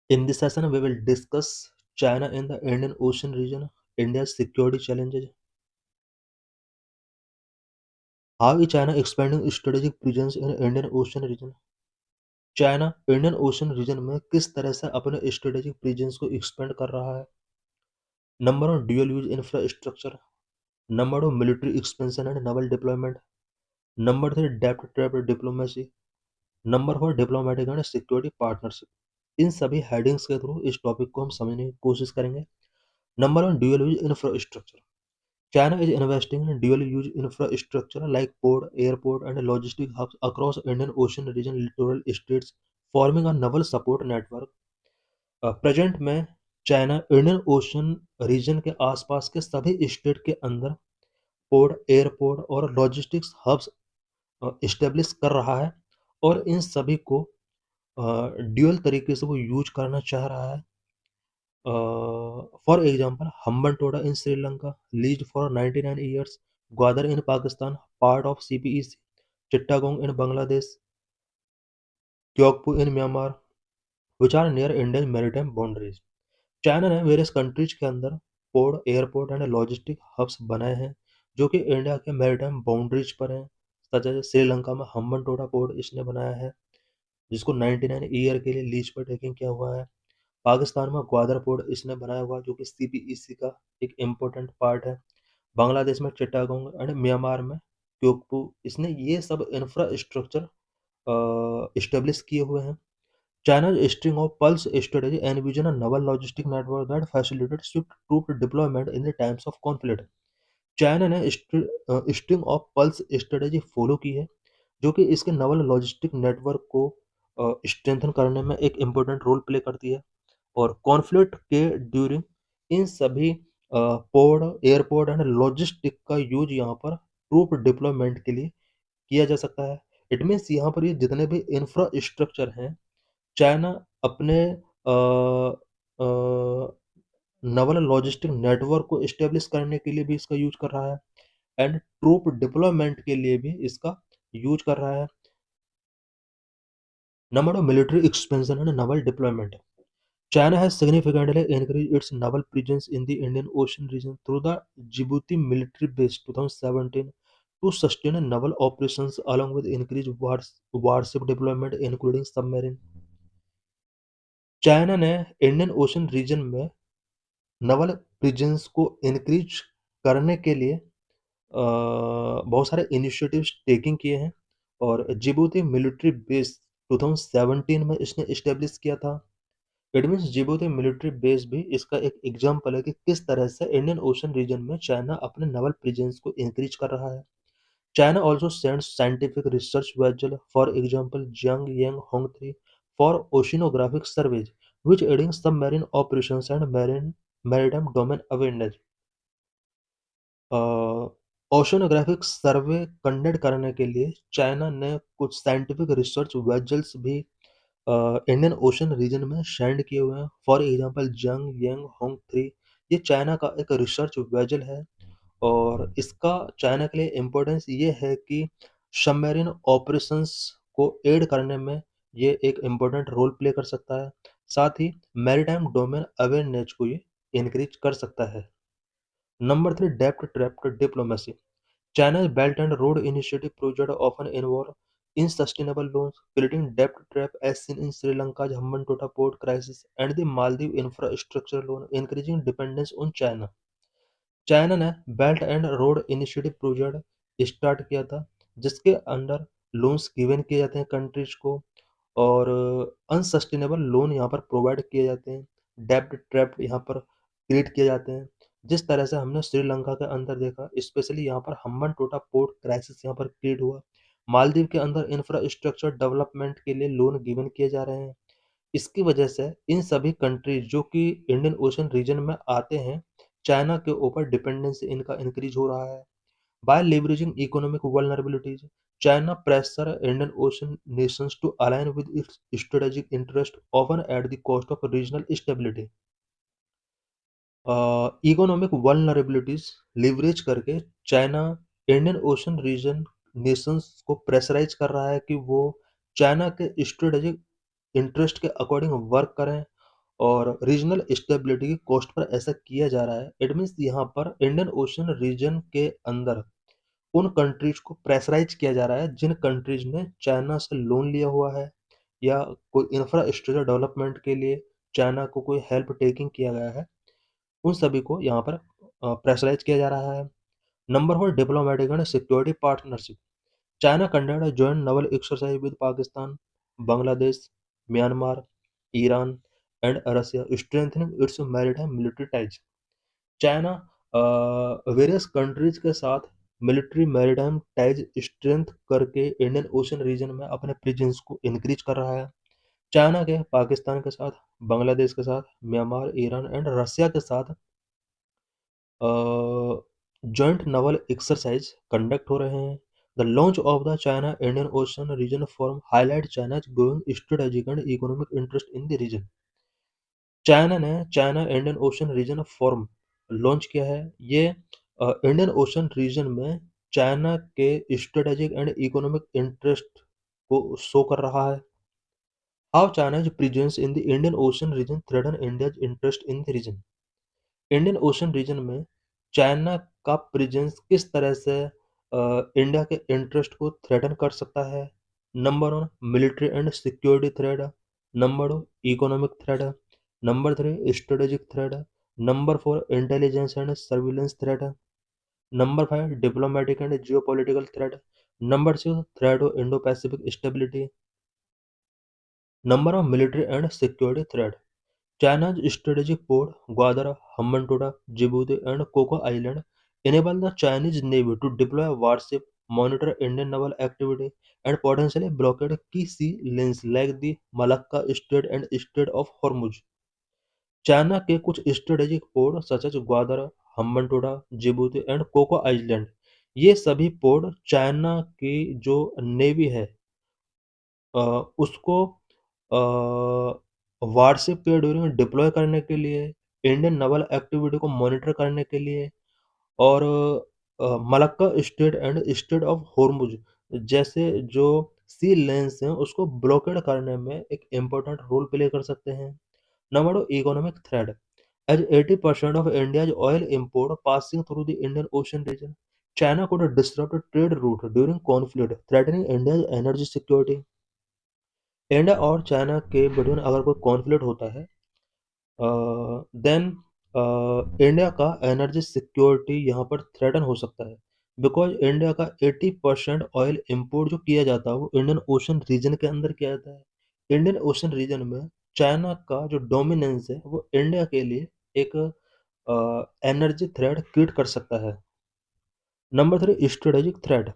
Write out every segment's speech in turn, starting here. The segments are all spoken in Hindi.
In this session, we will discuss China in the Indian Ocean region, India's security challenges, how is China expanding strategic presence in Indian Ocean region. China Indian ocean region में किस तरह से अपने स्ट्रेटेजिक प्रेजेंस को एक्सपेंड कर रहा है. Number of dual use infrastructure, number of military expansion and naval deployment, number 3 depth trap diplomacy, number 4 diplomatic and security partnership. इन सभी हेडिंग्स के थ्रू इस टॉपिक को हम समझने की कोशिश करेंगे. Number 1 dual use infrastructure. China is investing in dual-use infrastructure like port, airport, and logistic hubs across Indian Ocean region littoral states, forming a naval support network. Present में चाइना इंडियन ओशन रीजन के आसपास के सभी स्टेट के अंदर पोर्ट, एयरपोर्ट और लॉजिस्टिक्स हब्स इस्टेब्लिश कर रहा है और इन सभी को ड्यूअल तरीके से वो यूज करना चाह रहा है. For example, Hambantota in Sri Lanka, leased for 99 years, Gwadar in Pakistan, part of CPEC, Chittagong in Bangladesh, Kyokpo in Myanmar, which are near Indian maritime boundaries. China ने वेरियस कंट्रीज के अंदर port, airport and logistic hubs बनाए हैं जो कि इंडिया के मैरिटाइम बाउंड्रीज पर हैं. सच है, श्रीलंका में हम्बनटोटा पोर्ट इसने बनाया है जिसको 99 ईयर के लिए लीज पर टेकिंग किया हुआ है. पाकिस्तान में ग्वादर पोर्ट इसने बनाया हुआ जो कि सीपीईसी का एक इम्पोर्टेंट पार्ट है. बांग्लादेश में चिट्टागोंग एंड म्यांमार में क्योकपू इसने ये सब इंफ्रास्ट्रक्चर इस्टेब्लिश किए हुए हैं. China's string of pulse strategy envision a naval logistic network that facilitates swift troop deployment in the times of conflict. China ने string of pearls strategy follow की है जो कि इसके नवल लॉजिस्टिक नेटवर्क को स्ट्रेंथन करने में एक इम्पोर्टेंट रोल प्ले करती है और कॉन्फ्लिक्ट के ड्यूरिंग इन सभी पोर्ट, एयरपोर्ट एंड लॉजिस्टिक का यूज यहाँ पर ट्रूप डिप्लॉयमेंट के लिए किया जा सकता है. इट मीन्स यहाँ पर ये जितने भी इंफ्रास्ट्रक्चर हैं चाइना अपने नवल लॉजिस्टिक नेटवर्क को एस्टेब्लिश करने के लिए भी इसका यूज कर रहा है एंड ट्रूप डिप्लॉयमेंट के लिए भी इसका यूज कर रहा है. Number of military expansion and naval deployment. China has significantly increased its naval presence in the Indian Ocean region through the Djibouti military base 2017 to sustain naval operations along with increased warship deployment including submarine. China ने इंडियन ओशन रीजन में नवल प्रेजेंस को इंक्रीज करने के लिए बहुत सारे इनिशिएटिव्स टेकिंग किए हैं और जिबूती मिलिट्री बेस 2017 में इसने इस्टेब्लिश किया था. It means Djibouti military base भी इसका एक एग्जाम्पल है कि किस तरह से इंडियन ओशन रीजन में चाइना अपने नवल प्रेजेंस को इंक्रीज कर रहा है. China also sends scientific research vessel for example Xiang Yang Hong 3 for oceanographic surveys which aiding submarine operations and maritime domain awareness. Oceanographic survey conduct करने के लिए चाइना ने कुछ साइंटिफिक रिसर्च वेजल्स भी इंडियन ओशन रीजन में सेंड किए हुए हैं. फॉर एग्जांपल जंग यांग होंग 3 ये चाइना का एक रिसर्च वेजल है और इसका चाइना के लिए इम्पोर्टेंस ये है कि सबमरीन ऑपरेशंस को एड करने में ये एक इम्पोर्टेंट रोल प्ले कर सकता है. साथ ही मैरीटाइम डोमेन अवेयरनेस को ये इंक्रीज कर सकता है. Number 3 depth trap diplomacy. China's Belt and Road Initiative project often involve unsustainable loans, creating debt trap as seen in Sri Lanka's Hambantota port crisis and the Maldives infrastructure loan, increasing dependence on China. China ने belt and road initiative project start किया था जिसके अंडर लोन्स गिवन किए जाते हैं कंट्रीज को और अनसस्टेनेबल लोन यहाँ पर प्रोवाइड किए जाते हैं. डेब्ट ट्रैप यहाँ पर क्रिएट किए जाते हैं जिस तरह से हमने श्रीलंका के अंदर देखा. स्पेशली यहाँ पर हम्बन टोटा पोर्ट क्राइसिस यहाँ पर क्रिएट हुआ. मालदीव के अंदर इंफ्रास्ट्रक्चर डेवलपमेंट के लिए लोन गिवन किए जा रहे हैं. इसकी वजह से इन सभी कंट्रीज जो कि इंडियन ओशन रीजन में आते हैं चाइना के ऊपर डिपेंडेंसी इनका इंक्रीज हो रहा है. By leveraging economic vulnerabilities China pressure Indian ocean nations to align with its strategic interest often at the cost of regional stability. Economic vulnerabilities leverage करके China Indian ocean region nations को प्रेशराइज कर रहा है कि वो चाइना के स्ट्रेटेजिक इंटरेस्ट के अकॉर्डिंग वर्क करें और रीजनल स्टेबिलिटी की कॉस्ट पर ऐसा किया जा रहा है। इट मीन्स यहाँ पर इंडियन ओशन रीजन के अंदर उन कंट्रीज को प्रेशराइज किया जा रहा है जिन कंट्रीज ने चाइना से लोन लिया हुआ है या कोई इंफ्रास्ट्रक्चर डेवलपमेंट के लिए चाइना को कोई हेल्प टेकिंग किया गया है, उन सभी को यहाँ पर प्रेशराइज किया जा रहा है। Number 4, diplomatic and security partnership. China conduct a joint naval exercise with Pakistan, Bangladesh, Myanmar, Iran, and Russia, strengthening its maritime military ties. China various countries के साथ मिलिट्री मैरिटाइम टाइज स्ट्रेंथ करके इंडियन ओशन रीजन में अपने प्रेजेंस को इंक्रीज कर रहा है। चाइना के पाकिस्तान के साथ, बांग्लादेश के साथ, म्यांमार, ईरान एंड रसिया के साथ जॉइंट naval exercise कंडक्ट हो रहे हैं। The launch of the China-Indian Ocean Region Forum highlight China's growing strategic and economic interest in the region. China ने China Indian ocean region forum launch किया है। ये इंडियन ओशन रीजन में चाइना के स्ट्रेटेजिक एंड इकोनॉमिक इंटरेस्ट को शो कर रहा है। How China's presence in the Indian ocean region threaten India's interest in the region. Indian ocean region में चाइना का प्रेजेंस किस तरह से इंडिया के इंटरेस्ट को थ्रेटन कर सकता है। Number 1, military and security threat. Number 2, economic threat. Number 3, strategic threat. Number 4, intelligence and surveillance threat. Number 5, diplomatic and geopolitical threat. Number 6, threat of Indo Pacific stability. Number of military and security threat. China's strategic port, Gwadar, Hambantota, Djibouti, and Coco Island enable the Chinese Navy to deploy warship, monitor Indian naval activity, and potentially blockade key sea lanes like the Malacca Strait and Strait of Hormuz. China के कुछ strategic port such as Gwadar, Hambantota, Djibouti and Coco island, ये सभी पोर्ट चाइना की जो नेवी है अ, उसको वारशिप के ड्यूरिंग डिप्लॉय करने के लिए, इंडियन नवल एक्टिविटी को मॉनिटर करने के लिए और Malacca strait and straight of Hormuz जैसे जो सी लेन्स हैं उसको ब्लॉकेड करने में एक इम्पोर्टेंट रोल प्ले कर सकते हैं। Number 2, economic threat. एज 80% ऑफ India's oil import passing through the Indian Ocean region, China could disrupt trade route during conflict, threatening India's energy security. India और चाइना के बिटवीन अगर कोई कॉन्फ्लिक्ट होता है देन इंडिया का एनर्जी सिक्योरिटी यहाँ पर थ्रेटन हो सकता है बिकॉज इंडिया का 80% ऑयल इंपोर्ट जो किया जाता है वो इंडियन ओशन रीजन के अंदर किया जाता है। इंडियन ओशन रीजन में चाइना का जो डोमिनेंस है वो इंडिया के लिए एक एनर्जी थ्रेट क्रिएट कर सकता है। Number 3, strategic threat.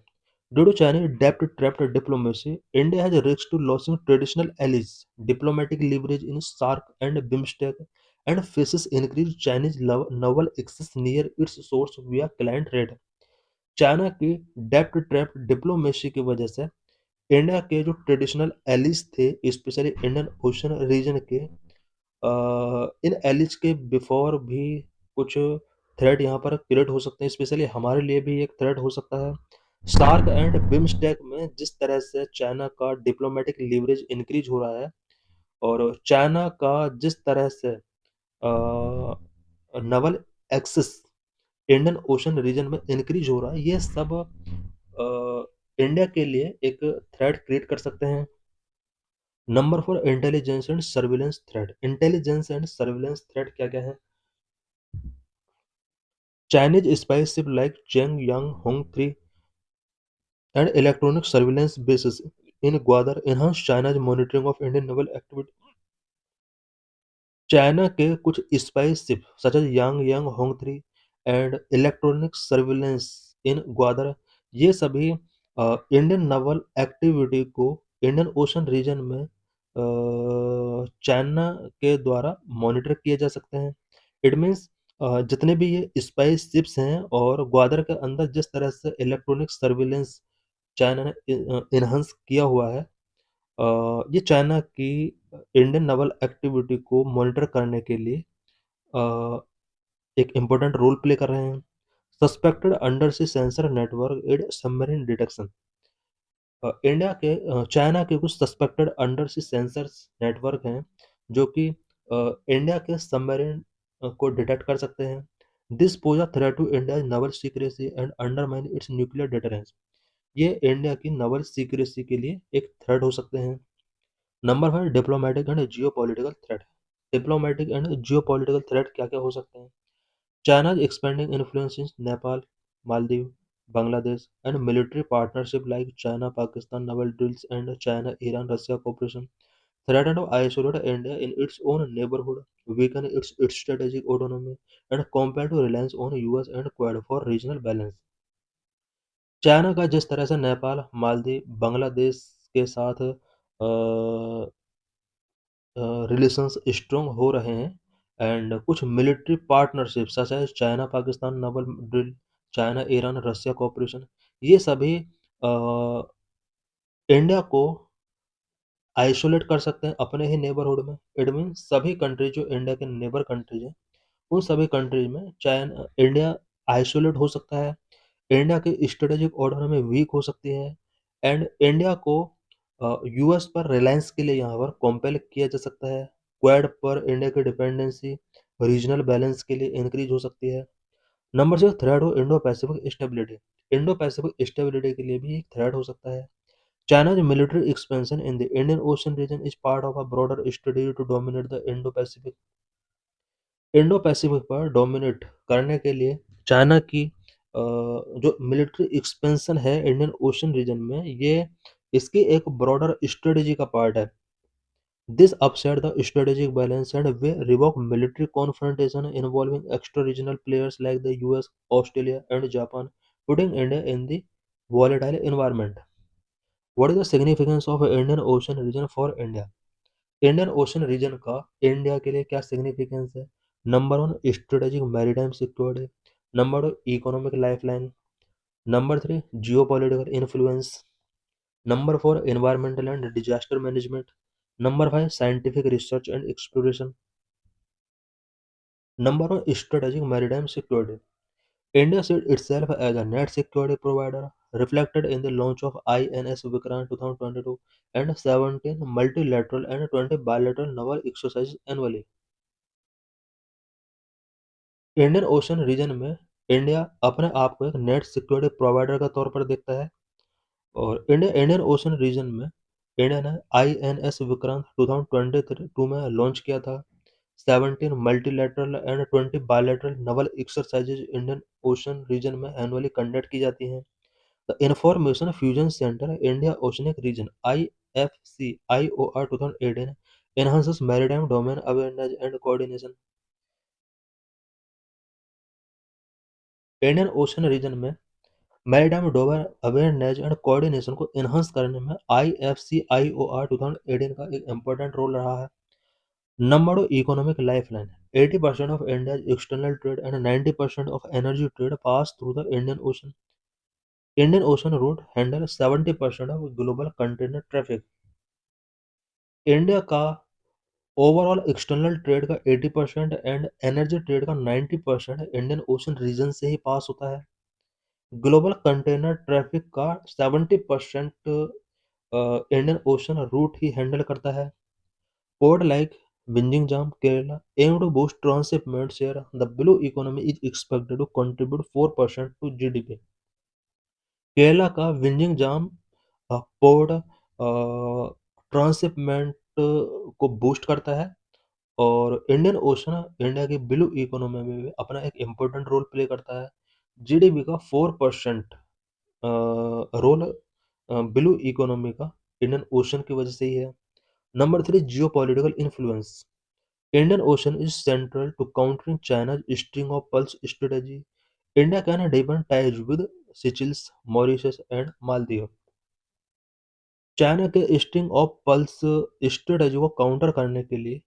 Due to China's debt-trapped diplomacy, India has risked to losing traditional allies, diplomatic leverage in SAARC and BIMSTEC, and faces increased Chinese naval access near its source via client trade. China की डेप्ट ट्रैप डिप्लोमेसी की वजह से इंडिया के जो ट्रेडिशनल एलिज थे स्पेशली इंडियन ओशन रीजन के इन एलिज के बिफोर भी कुछ थ्रेट यहाँ पर क्रिएट हो सकते हैं, स्पेशली हमारे लिए भी एक थ्रेट हो सकता है। सार्क एंड बिम्स्टेक में जिस तरह से चाइना का डिप्लोमेटिक लीवरेज इंक्रीज हो रहा है और चाइना का जिस तरह से naval access Indian ocean region में इंक्रीज हो रहा है, ये सब इंडिया के लिए एक थ्रेट क्रिएट कर सकते हैं। Number 4, intelligence and surveillance threat. Intelligence and surveillance threat क्या क्या है? Chinese spy ship like Xiang Yang Hong 3 and electronic surveillance bases in Gwadar enhance China's monitoring of Indian naval activity. China के कुछ spy ship such as Yang Yang Hong 3 and electronic surveillance in Gwadar, ये सभी इंडियन नवल एक्टिविटी को इंडियन ओशन रीजन में चाइना के द्वारा मॉनिटर किए जा सकते हैं। इट मीन्स जितने भी ये स्पाई शिप्स हैं और ग्वादर के अंदर जिस तरह से इलेक्ट्रॉनिक सर्विलेंस चाइना ने इन्हांस किया हुआ है, ये चाइना की इंडियन नवल एक्टिविटी को मॉनिटर करने के लिए एक इम्पोर्टेंट रोल प्ले कर रहे हैं। Suspected under sea sensor network aid submarine detection. India के चाइना के कुछ suspected under sea sensors network हैं जो कि इंडिया के सबमरीन को डिटेक्ट कर सकते हैं। This pose a threat to India's naval secrecy and undermine its nuclear deterrence. ये इंडिया की नावल सीक्रेसी के लिए एक थ्रेट हो सकते हैं। Number 5, diplomatic and geopolitical threat. Diplomatic and geopolitical threat क्या-क्या हो सकते हैं? China's expanding influence in Nepal, Maldives, Bangladesh, and military partnership like China-Pakistan naval drills and China-Iran-Russia cooperation threaten to isolate India in its own neighborhood, weaken its strategic autonomy, and compel to reliance on US and Quad for regional balance. China का जिस तरह से नेपाल, मालदीव, बांग्लादेश के साथ रिलेशंस स्ट्रॉन्ग हो रहे हैं एंड कुछ military partnership such as China Pakistan naval drill, China Iran Russia cooperation, ये सभी इंडिया को आइसोलेट कर सकते हैं अपने ही नेबरहुड में। इट मीन सभी कंट्री जो इंडिया के नेबर कंट्रीज हैं उन सभी कंट्रीज में चाइना इंडिया आइसोलेट हो सकता है। इंडिया के स्ट्रेटेजिक ऑर्डर में वीक हो सकती है एंड इंडिया को यूएस पर रिलायंस के लिए यहाँ पर कॉम्पेल किया जा सकता है। क्वाड पर इंडिया की डिपेंडेंसी रीजनल बैलेंस के लिए इंक्रीज हो सकती है। नंबर 6, थ्रेड हो Indo Pacific stability. Indo Pacific stability के लिए भी एक थ्रेड हो सकता है। China's military expansion in the Indian Ocean region is part of a broader strategy to dominate the Indo-Pacific। Indo-Pacific पर डोमिनेट करने के लिए चाइना की जो मिलिट्री एक्सपेंशन है इंडियन ओशन रीजन में, ये इसकी एक ब्रॉडर स्ट्रेटेजी का पार्ट है। This upset the strategic balance and way revoke military confrontation involving extra regional players like the US, Australia and Japan, putting India in the volatile environment। What is the significance of Indian Ocean region for India? Indian ocean region का इंडिया के लिए क्या सिग्निफिकेंस है? Number 1, strategic maritime security. Number 2, economic lifeline. Number 3, geopolitical influence. Number 4, environmental and disaster management. Number 5, scientific research and exploration. Number 1, strategic maritime security. India sees itself as a net security provider, reflected in the launch of INS Vikrant 2022 and 17 multilateral and 20 bilateral naval exercises annually। Indian ocean region में इंडिया अपने आप को एक नेट सिक्योरिटी प्रोवाइडर का तौर पर देखता है और इंडियन ओशन रीजन में इंडिया ने INS विक्रांत 2022 में लॉन्च किया था। 17 multilateral and 20 bilateral naval exercises Indian ocean region में एनुअली कंडक्ट की जाती हैं। The information fusion centre India oceanic region IFC-IOR 2018 enhances maritime domain awareness and coordination। Indian ocean region में maritime domain awareness and coordination को एनहांस करने में IFC-IOR 2018 का एक इम्पोर्टेंट रोल रहा है। Number 2, economic lifeline. 80% of India's external trade and 90% of energy trade pass through the Indian Ocean। Indian Ocean route handle 70% of global container traffic। India का ओवरऑल एक्सटर्नल ट्रेड का 80% एंड एनर्जी ट्रेड का 90% इंडियन ओशन रीजन से ही पास होता है। ग्लोबल कंटेनर ट्रैफिक का 70% इंडियन ओशन रूट ही हैंडल करता है। Port like Vizhinjam Kerala aim to boost transshipment share the blue economy is expected to contribute 4% to GDP. Kerala का विंजिंगजाम पोर्ट ट्रांसशिपमेंट को बूस्ट करता है और इंडियन ओशन इंडिया की ब्लू इकोनॉमी में भी अपना एक इम्पोर्टेंट रोल प्ले करता है। जीडीपी का 4% रोल ब्लू इकोनॉमी का इंडियन ओशन की वजह से ही है। Number 3, geopolitical influence. Indian ocean is central to countering China's string of pearls strategy. India can defend ties with Seychelles, Mauritius and Maldives. China के स्ट्रिंग ऑफ पल्स स्ट्रेटेजी को काउंटर करने के लिए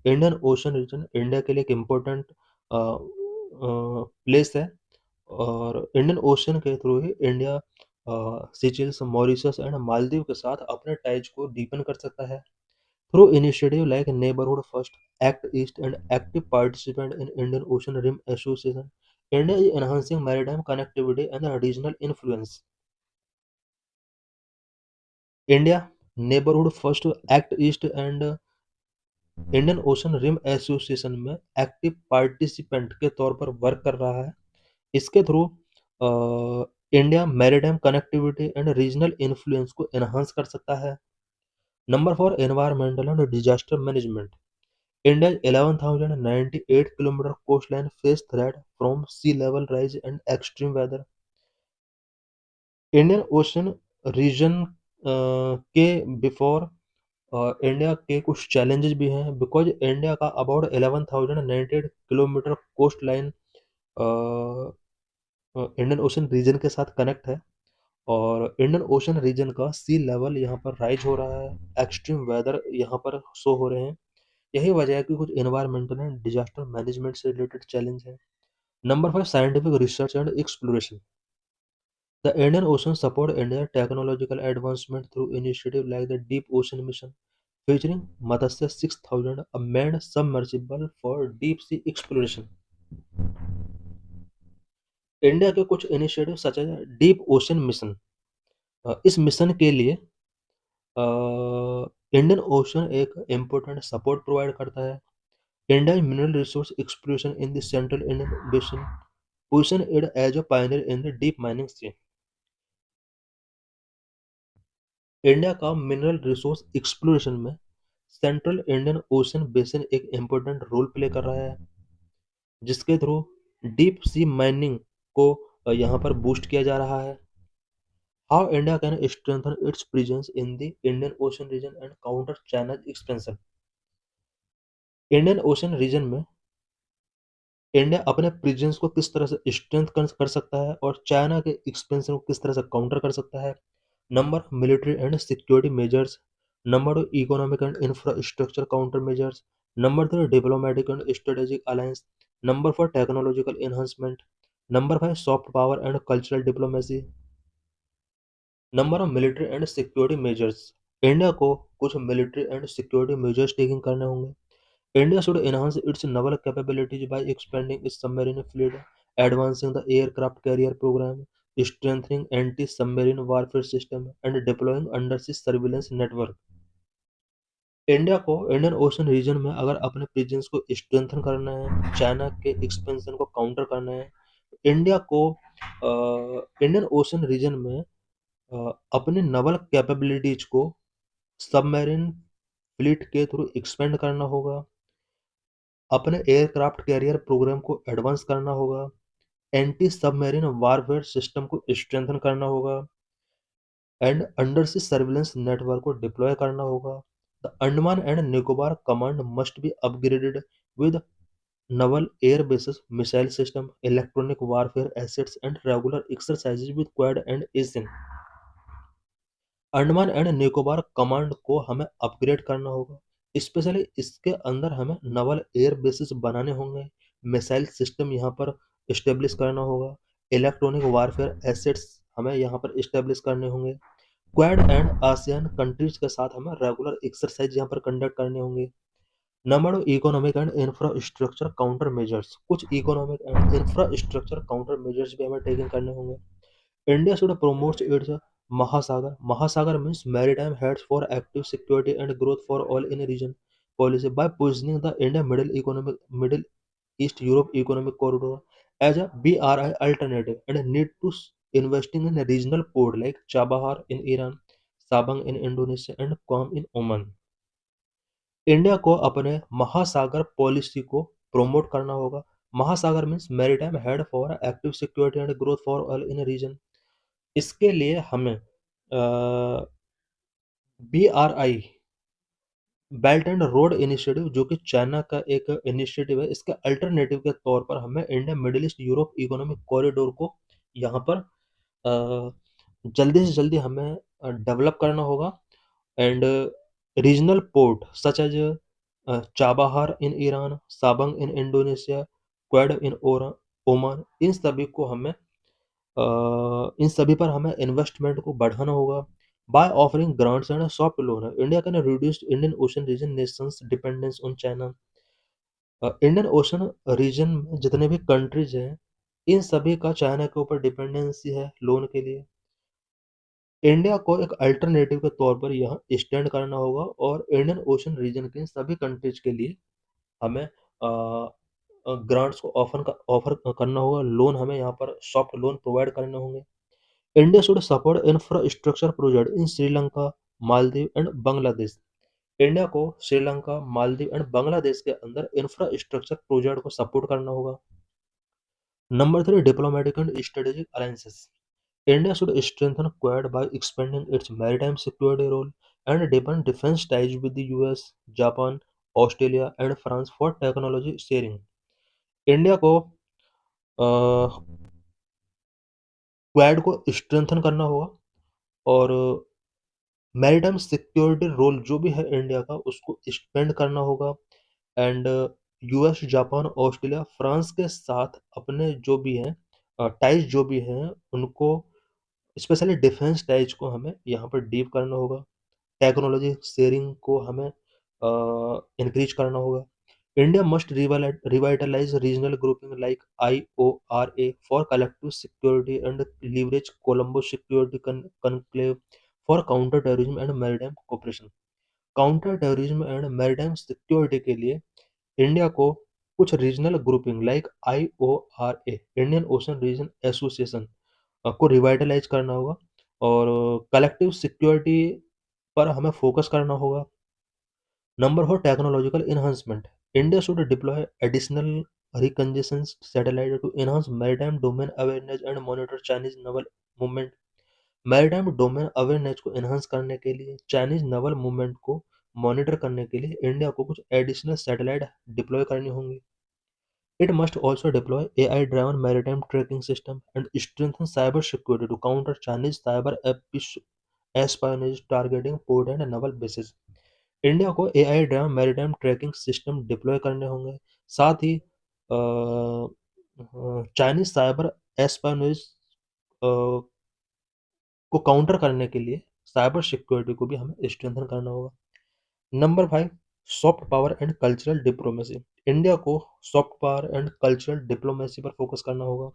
इंडियन ओशन रीजन इंडिया के लिए एक इम्पोर्टेंट प्लेस है और इंडियन ओशन के थ्रू ही India Seychelles, Mauritius and Maldives के साथ अपने टाइज को डीपन कर सकता है। Through initiative like neighbourhood first, act east and active participant in Indian ocean rim association, India is enhancing maritime connectivity and regional influence. India neighbourhood first, act east and Indian ocean rim association में एक्टिव पार्टिसिपेंट के तौर पर वर्क कर रहा है। इसके through India maritime connectivity and regional influence को एनहांस कर सकता है। Number 4, environmental and disaster management. India's 11,098 kilometer coastline face threat from sea level rise and extreme weather. Indian ocean region के बिफोर इंडिया के कुछ चैलेंजेस भी हैं, बिकॉज इंडिया का about 11,098 kilometre coast line Indian ocean region के साथ कनेक्ट है। और इंडियन ओशन रीजन का सी लेवल यहाँ पर राइज हो रहा है, एक्सट्रीम वेदर यहाँ पर शो हो रहे हैं। यही वजह है कि कुछ एनवायरमेंटल एंड डिजास्टर मैनेजमेंट से रिलेटेड चैलेंज है। Number 5, scientific research and exploration. The Indian Ocean support India's technological advancement through initiatives like the Deep Ocean Mission, featuring Matsya 6000, a manned submersible for deep sea exploration. India के कुछ इनिशिएटिव सच है डीप ओशन मिशन। इस मिशन के लिए इंडियन ओशन एक इम्पोर्टेंट सपोर्ट प्रोवाइड करता है। India mineral resource exploration in the central Indian basin position it as a pioneer in the deep mining sea. India का मिनरल रिसोर्स एक्सप्लोरेशन में सेंट्रल इंडियन ओशन बेसिन एक इम्पोर्टेंट रोल प्ले कर रहा है, जिसके थ्रू डीप सी माइनिंग को यहाँ पर बूस्ट किया जा रहा है। How India can strengthen its presence in the Indian ocean region and counter China's expansion. Indian ocean region में इंडिया अपने प्रेजेंस को किस तरह से स्ट्रेंथ कर सकता है और चाइना के एक्सपेंशन को किस तरह से काउंटर कर सकता है। Number, military and security measures. Number 2, economic and infrastructure counter measures. Number 3, diplomatic and strategic alliance. Number 4, technological enhancement. Number 5, soft power and cultural diplomacy. Number of military and security measures. India को कुछ military and security measures taking करने होंगे। India should enhance its naval capabilities by expanding its submarine fleet, advancing the aircraft carrier program, strengthening anti-submarine warfare system, and deploying undersea surveillance network. India को इंडियन ओशन रीजन में अगर अपने प्रेजेंस को स्ट्रेंथन करना है, चाइना के एक्सपेंशन को काउंटर करना है, इंडिया को इंडियन ओशन रीजन में अपने नवल कैपेबिलिटीज को सबमरीन फ्लीट के थ्रू एक्सपेंड करना होगा, अपने एयरक्राफ्ट कैरियर प्रोग्राम को एडवांस करना होगा, एंटी सबमरीन वारफेयर सिस्टम को स्ट्रेंथन करना होगा and under sea surveillance network को डिप्लॉय करना होगा। The Andaman and Nicobar command must be upgraded with naval air bases, missile system, electronic warfare assets, and regular exercises with Quad and ASEAN। Andaman and Nicobar command को हमें अपग्रेड करना होगा, स्पेशली इसके अंदर हमें नवल एयर बेसिस बनाने होंगे, मिसाइल सिस्टम यहाँ पर इस्टेब्लिश करना होगा, इलेक्ट्रॉनिक वारफेयर एसेट्स हमें यहाँ पर इस्टेब्लिश करने होंगे, क्वाड एंड आसियान कंट्रीज के साथ हमें रेगुलर एक्सरसाइज यहाँ पर कंडक्ट करने होंगे। Number economic and infrastructure counter measures, कुछ economic and infrastructure counter measures भी हमें टेकिंग करने होंगे। India should promote its Mahasagar. Mahasagar means maritime heads for active security and growth for all in a region policy by positioning the India Middle East Europe economic corridor as a BRI alternative and need to investing in a regional port like Chabahar in Iran, Sabang in Indonesia and Qam in Oman। India को अपने महासागर पॉलिसी को प्रमोट करना होगा। Mahasagar means maritime head for active security and growth for all in region. इसके लिए हमें BRI belt and road initiative, जो कि चाइना का एक इनिशिएटिव है, इसके अल्टरनेटिव के तौर पर हमें India middle east Europe economic corridor को यहाँ पर जल्दी से जल्दी हमें डेवलप करना होगा and regional port such as Chabahar in Iran, Sabang in Indonesia, क्वेड इन ओमान, इन सभी पर हमें इन्वेस्टमेंट को बढ़ाना होगा। By offering grants and soft loan, India can reduce Indian ocean region nations dependence on China. Indian ocean region में जितने भी कंट्रीज हैं, इन सभी का चाइना के ऊपर डिपेंडेंसी है लोन के लिए। इंडिया को एक अल्टरनेटिव के तौर पर यहाँ स्टैंड करना होगा और इंडियन ओशन रीजन के सभी कंट्रीज के लिए हमें ग्रांट्स को ऑफर करना होगा। लोन हमें यहाँ पर सॉफ्ट लोन प्रोवाइड करने होंगे। India should support infrastructure project in Sri Lanka, Maldives and Bangladesh. India को श्रीलंका, मालदीव एंड बांग्लादेश के अंदर इंफ्रास्ट्रक्चर प्रोजेक्ट को सपोर्ट करना होगा। Number 3, diplomatic and strategic alliances. India should strengthen Quad by expanding its maritime security role and deepen defense ties with the US, Japan, Australia and France for technology sharing. India को क्वाड को स्ट्रेंथन करना होगा और मैरीटाइम सिक्योरिटी रोल जो भी है इंडिया का उसको एक्सपेंड करना होगा and US, Japan, Australia, France के साथ अपने जो भी हैं टाइज जो भी हैं उनको स्पेशली डिफेंस टाइज को हमें यहाँ पर डीप करना होगा। टेक्नोलॉजी शेयरिंग को हमें इंक्रीज करना होगा। India must revitalise regional grouping like IORA for collective security and leverage Colombo security conclave for counter terrorism and maritime cooperation. Counter terrorism and maritime security के लिए इंडिया को कुछ regional grouping like IORA, Indian ocean region association को रिवाइटलाइज करना होगा और कलेक्टिव सिक्योरिटी पर हमें फोकस करना होगा। Number 4, technological enhancement. India should deploy additional reconnaissance satellite to enhance maritime domain awareness and monitor Chinese naval movement। Maritime domain awareness को एनहांस करने के लिए, चाइनीज नवल मूवमेंट को मॉनिटर करने के लिए इंडिया को कुछ एडिशनल सैटेलाइट डिप्लॉय करनी होंगी। It must also deploy AI-driven maritime tracking system and strengthen cyber security to counter Chinese cyber espionage targeting port and naval bases। India को AI driven maritime tracking system deploy करने होंगे। साथ ही चाइनीज साइबर एस्पायनेज को काउंटर करने के लिए साइबर सिक्योरिटी को भी हमें स्ट्रेंथन करना होगा। Number 5, soft power and cultural diplomacy. India को soft power and cultural diplomacy पर फोकस करना होगा।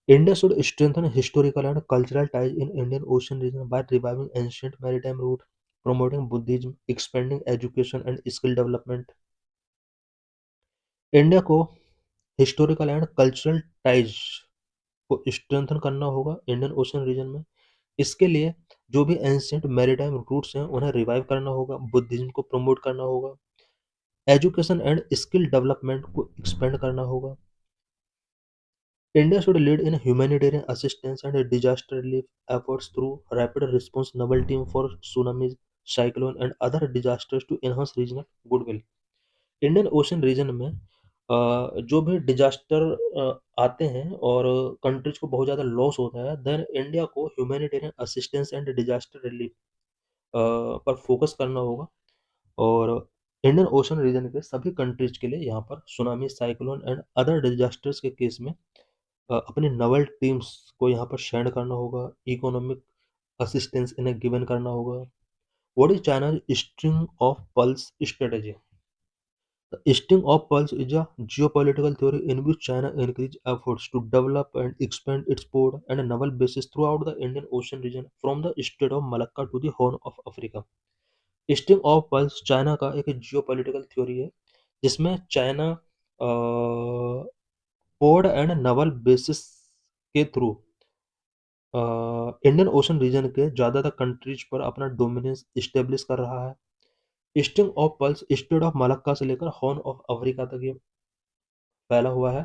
India should strengthen historical and cultural ties in Indian Ocean region by reviving ancient maritime routes, promoting Buddhism, expanding education and skill development। India को हिस्टोरिकल एंड कल्चरल टाइज को स्ट्रेंथन करना होगा इंडियन ओशन रीजन में। इसके लिए जो भी एंशियंट मैरीटाइम रूट्स हैं उन्हें रिवाइव करना होगा, बुद्धिज्म को प्रमोट करना होगा, एजुकेशन एंड स्किल डेवलपमेंट को एक्सपेंड करना होगा। India should lead in humanitarian assistance and disaster relief efforts through rapid response naval team for tsunamis, cyclone and other disasters to enhance regional goodwill। Indian ocean region में जो भी डिजास्टर आते हैं और कंट्रीज को बहुत ज़्यादा लॉस होता है, देन इंडिया को humanitarian assistance and disaster relief पर फोकस करना होगा और इंडियन ओशन रीजन के सभी कंट्रीज के लिए यहाँ पर tsunami, cyclone and other disasters के केस में अपनी नवल टीम्स को यहाँ पर सेंड करना होगा, इकोनॉमिक असिस्टेंस इन्हें गिवन करना होगा। What is China string of pearls strategy? The sting of pulse is a geopolitical theory in which China increases efforts to develop and expand its port and naval bases throughout the Indian Ocean region, from the Strait of Malacca to the Horn of Africa। Sting of pulse China का एक जियोपॉलिटिकल थ्योरी है जिसमें China port and Naval basis के थ्रू इंडियन ओशन रीजन के ज़्यादातर कंट्रीज पर अपना डोमिनेंस इस्टेब्लिश कर रहा है। Sting of pulse state of Malacca से लेकर हॉर्न ऑफ अफ्रीका तक ये फैला हुआ है।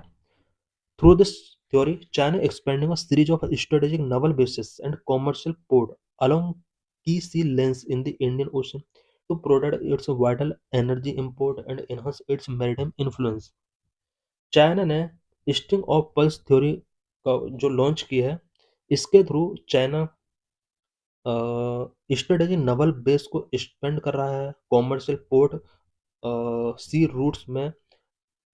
Through this theory, China expanding a series of strategic naval bases and commercial ports along key sea lanes in the Indian Ocean to protect its vital energy import and enhance its maritime influence। China ने स्ट्रिंग ऑफ पल्स थ्योरी का जो लॉन्च किया है, इसके through China strategic naval base को एक्सपेंड कर रहा है, कॉमर्शियल पोर्ट सी रूट्स में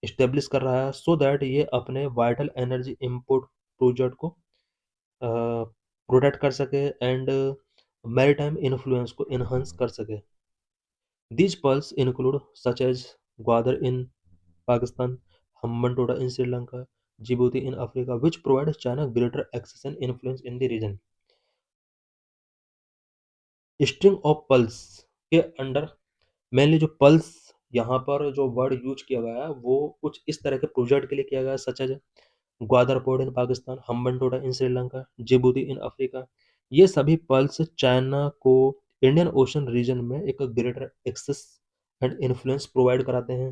इस्टेब्लिश कर रहा है सो दैट ये अपने वाइटल एनर्जी इंपोर्ट प्रोजेक्ट को प्रोटेक्ट कर सके एंड मैरीटाइम इन्फ्लुएंस को इन्हांस कर सके। These pearls include such as Gwadar in Pakistan, Hambantota in Sri Lanka, Djibouti in Africa, which provide China greater access and influence in the region. String of pearls के अंडर मेनली जो पल्स यहाँ पर जो वर्ड यूज किया गया है वो कुछ इस तरह के प्रोजेक्ट के लिए किया गया है, such as Gwadar port in Pakistan, Hambantota in Sri Lanka, Djibouti in Africa. ये सभी पल्स चाइना को इंडियन ओशन रीजन में एक greater access and influence provide कराते हैं।